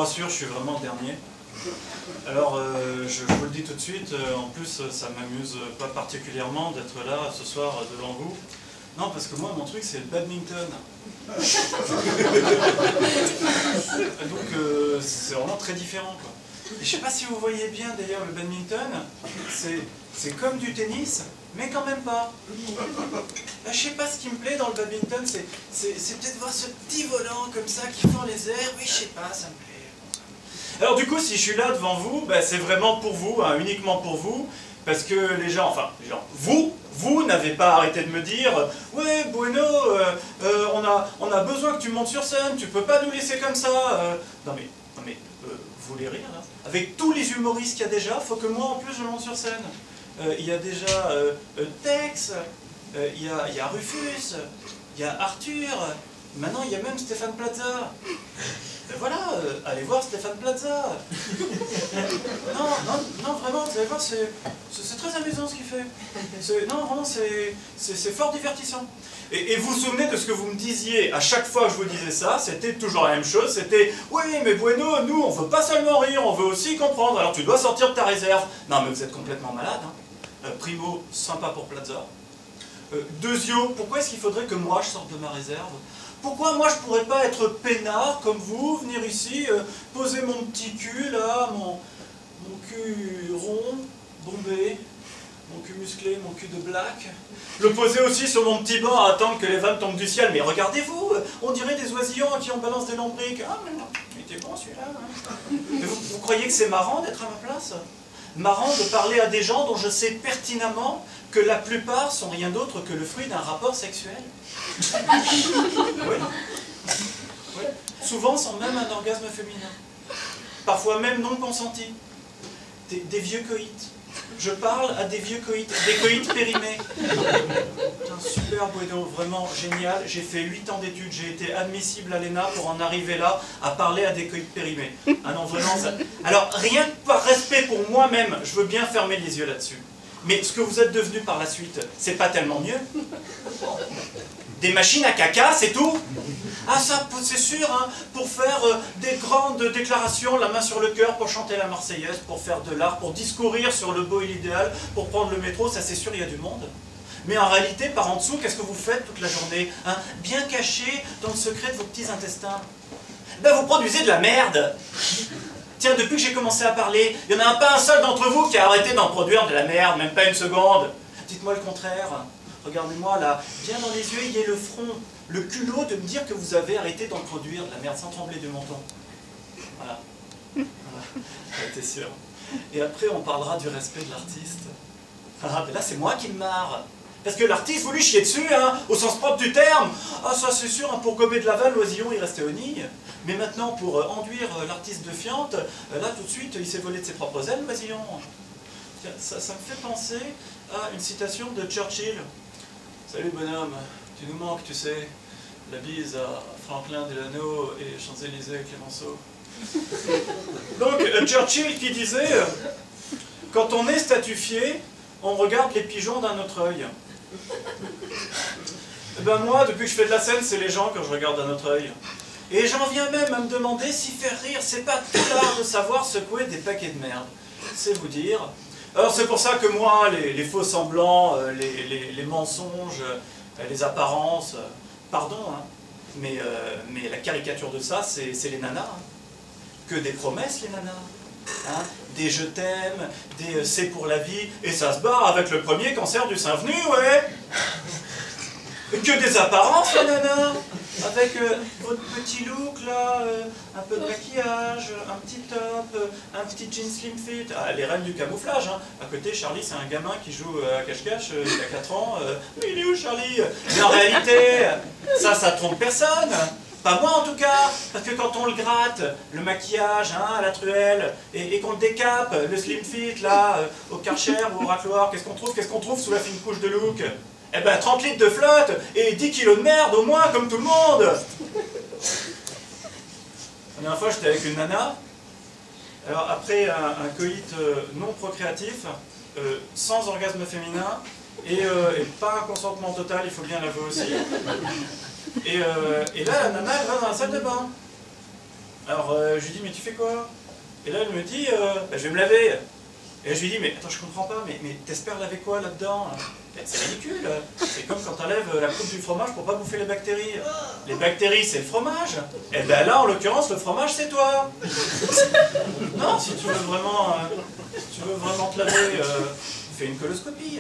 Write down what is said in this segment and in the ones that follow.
rassure, je suis vraiment le dernier. Alors, je vous le dis tout de suite, en plus, ça m'amuse pas particulièrement d'être là ce soir devant vous. Non, parce que moi, mon truc, c'est le badminton. Donc, c'est vraiment très différent, quoi. Et je sais pas si vous voyez bien, d'ailleurs, le badminton, c'est comme du tennis, mais quand même pas. Je sais pas ce qui me plaît dans le badminton, c'est peut-être voir ce petit volant comme ça qui fend les airs, oui, je sais pas, ça me plaît. Alors du coup, si je suis là devant vous, ben, c'est vraiment pour vous, hein, uniquement pour vous, parce que les gens, vous n'avez pas arrêté de me dire « Ouais, Bueno, on a besoin que tu montes sur scène, tu peux pas nous laisser comme ça. Non mais vous voulez rire là? Avec tous les humoristes qu'il y a déjà, faut que moi en plus je monte sur scène. Il y a déjà Tex, il y a Rufus, il y a Arthur, maintenant il y a même Stéphane Plaza. Voilà, allez voir Stéphane Plaza. Non, vraiment, vous allez voir, c'est très amusant ce qu'il fait. Non, vraiment, c'est fort divertissant. Et vous vous souvenez de ce que vous me disiez à chaque fois que je vous disais ça, c'était toujours la même chose, c'était « Oui, mais Bueno, nous, on veut pas seulement rire, on veut aussi comprendre, alors tu dois sortir de ta réserve. » Non, mais vous êtes complètement malade, hein. Primo, sympa pour Plaza. Deuxio, pourquoi est-ce qu'il faudrait que moi je sorte de ma réserve? Pourquoi moi je pourrais pas être peinard comme vous, venir ici, poser mon petit cul là, mon cul rond, bombé, mon cul musclé, mon cul de black, le poser aussi sur mon petit banc à attendre que les vannes tombent du ciel, mais regardez-vous, on dirait des oisillons à qui on balance des lombriques. Ah mais non, il était bon celui-là. Hein. Mais vous croyez que c'est marrant d'être à ma place? Marrant de parler à des gens dont je sais pertinemment que la plupart sont rien d'autre que le fruit d'un rapport sexuel. Oui. Oui. Souvent sans même un orgasme féminin. Parfois même non consenti. Des vieux coïts. Je parle à des vieux coïts, des coïts périmés. Putain, super Bueno, vraiment génial. J'ai fait 8 ans d'études, j'ai été admissible à l'ENA pour en arriver là, à parler à des coïts périmés. Ah non, vraiment, ça... Alors, rien que par respect pour moi-même, je veux bien fermer les yeux là-dessus. Mais ce que vous êtes devenu par la suite, c'est pas tellement mieux. Des machines à caca, c'est tout? Ah ça, c'est sûr, hein, pour faire des grandes déclarations, la main sur le cœur, pour chanter la Marseillaise, pour faire de l'art, pour discourir sur le beau et l'idéal, pour prendre le métro, ça c'est sûr, il y a du monde. Mais en réalité, par en dessous, qu'est-ce que vous faites toute la journée, hein, bien caché dans le secret de vos petits intestins? Ben vous produisez de la merde. Tiens, depuis que j'ai commencé à parler, il n'y en a pas un seul d'entre vous qui a arrêté d'en produire de la merde, même pas une seconde. Dites-moi le contraire. Regardez-moi là, bien dans les yeux, ayez le front, le culot de me dire que vous avez arrêté d'en produire de la merde sans trembler du menton. Voilà. Voilà. T'es sûr. Et après, on parlera du respect de l'artiste. Ah, ben là, c'est moi qui me marre. Parce que l'artiste, vous lui chiez dessus, hein, au sens propre du terme. Ah, ça c'est sûr, hein, pour gommer de la vanne, l'oisillon, il restait au nid. Mais maintenant, pour enduire l'artiste de fiente, là, tout de suite, il s'est volé de ses propres ailes, l'oisillon. Ça me fait penser à une citation de Churchill. Salut bonhomme, tu nous manques, tu sais. La bise à Franklin Delano et Champs-Élysées Clémenceau. Donc, Churchill qui disait, quand on est statufié, on regarde les pigeons d'un autre œil. Et ben moi, depuis que je fais de la scène, c'est les gens que je regarde d'un autre œil. Et j'en viens même à me demander si faire rire, c'est pas tout l'art de savoir secouer des paquets de merde. C'est vous dire. Alors c'est pour ça que moi, les faux semblants, les mensonges, les apparences, pardon, hein, mais la caricature de ça, c'est les nanas. Hein. Que des promesses, les nanas. Hein, des je t'aime, des c'est pour la vie, et ça se barre avec le premier cancer du sein venu, ouais. Que des apparences, la nana, avec votre petit look là, un peu de maquillage, un petit top, un petit jean slim fit, ah, les reines du camouflage, hein. À côté, Charlie, c'est un gamin qui joue à cache-cache, il a 4 ans, mais il est où Charlie? Mais en réalité, ça trompe personne. Pas moi en tout cas, parce que quand on le gratte, le maquillage hein, à la truelle, et qu'on le décape, le slim fit là, au Karcher ou au racloir, qu'est-ce qu'on trouve sous la fine couche de look? Eh ben 30 litres de flotte et 10 kilos de merde au moins, comme tout le monde. La dernière fois j'étais avec une nana, alors après un coït non procréatif, sans orgasme féminin, et pas un consentement total, il faut bien l'avouer aussi. Et là, la nana, elle va dans la salle de bain. Alors je lui dis, mais tu fais quoi? Et là elle me dit, bah, je vais me laver. Et je lui dis, mais attends, je comprends pas, mais t'espères laver quoi là-dedans? C'est ridicule. C'est comme quand t'enlèves la coupe du fromage pour pas bouffer les bactéries. Les bactéries, c'est le fromage. Et ben là, en l'occurrence, le fromage, c'est toi. Non, si tu veux vraiment te laver, fais une coloscopie.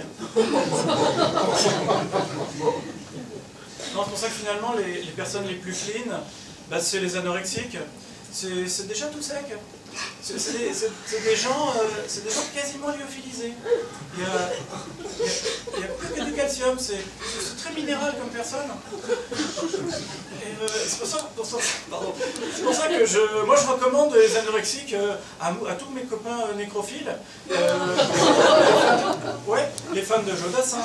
Non, c'est pour ça que finalement, les personnes les plus clean, bah, c'est les anorexiques. C'est déjà tout sec. C'est des gens quasiment lyophilisés. Il y a plus que du calcium, c'est très minéral comme personne. Et c'est pour ça que moi je recommande les anorexiques à tous mes copains nécrophiles. Ouais, les fans de Jodassin,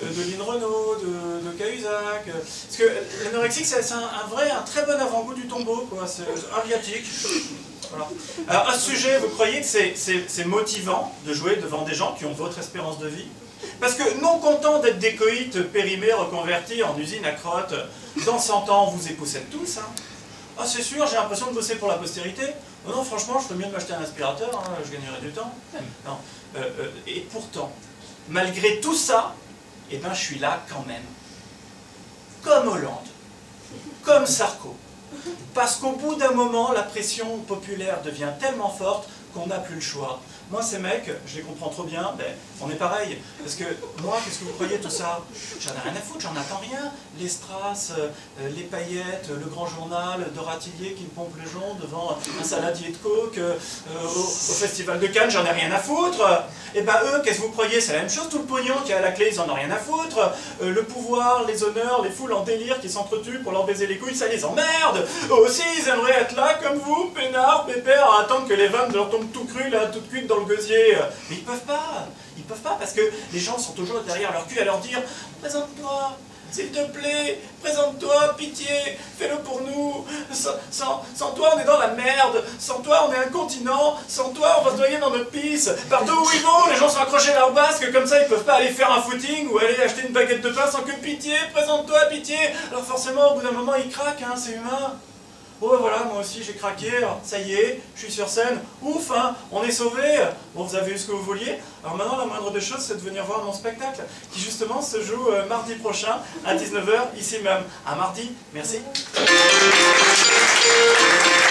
de Lynn Renaud, de Cahuzac. Parce que l'anorexique, c'est un très bon avant-goût du tombeau, quoi. C'est un viatique. Voilà. Alors à ce sujet, vous croyez que c'est motivant de jouer devant des gens qui ont votre espérance de vie? Parce que non content d'être des coïtes périmés, reconvertis en usine à crottes, dans 100 ans, vous époussez tous. Hein. Ah c'est sûr, j'ai l'impression de bosser pour la postérité. Non, non, franchement, je ferais mieux de m'acheter un aspirateur, hein, je gagnerais du temps. Non. Et pourtant, malgré tout ça, eh ben, je suis là quand même. Comme Hollande, comme Sarko. Parce qu'au bout d'un moment, la pression populaire devient tellement forte qu'on n'a plus le choix. Moi, ces mecs, je les comprends trop bien, ben, on est pareil. Parce que moi, qu'est-ce que vous croyez tout ça? J'en ai rien à foutre, j'en attends rien. Les strass, les paillettes, le grand journal, Doratillier qui me pompe le jonc devant un saladier de coke, au festival de Cannes, j'en ai rien à foutre. Et ben eux, qu'est-ce que vous croyez? C'est la même chose, tout le pognon qui est à la clé, ils en ont rien à foutre. Le pouvoir, les honneurs, les foules en délire qui s'entretuent pour leur baiser les couilles, ça les emmerde. Eux aussi, ils aimeraient être là, comme vous, peinards, pépères, à attendre que les vannes leur tombent tout cru, là, toutes cuites dans le gosier. Mais ils peuvent pas parce que les gens sont toujours derrière leur cul à leur dire « Présente-toi, s'il te plaît, présente-toi, pitié, fais-le pour nous. Sans toi, on est dans la merde. Sans toi, on est incontinent. Sans toi, on va se noyer dans notre pisse. Partout où ils vont, les gens sont accrochés à leur basque, comme ça, ils peuvent pas aller faire un footing ou aller acheter une baguette de pain sans que pitié, présente-toi, pitié. » Alors forcément, au bout d'un moment, ils craquent, hein, c'est humain. Oh voilà, moi aussi j'ai craqué, alors, ça y est, je suis sur scène, ouf, hein, on est sauvés. Bon, vous avez eu ce que vous vouliez. Alors maintenant, la moindre des choses, c'est de venir voir mon spectacle, qui justement se joue mardi prochain, à 19 h, ici même. À mardi, merci.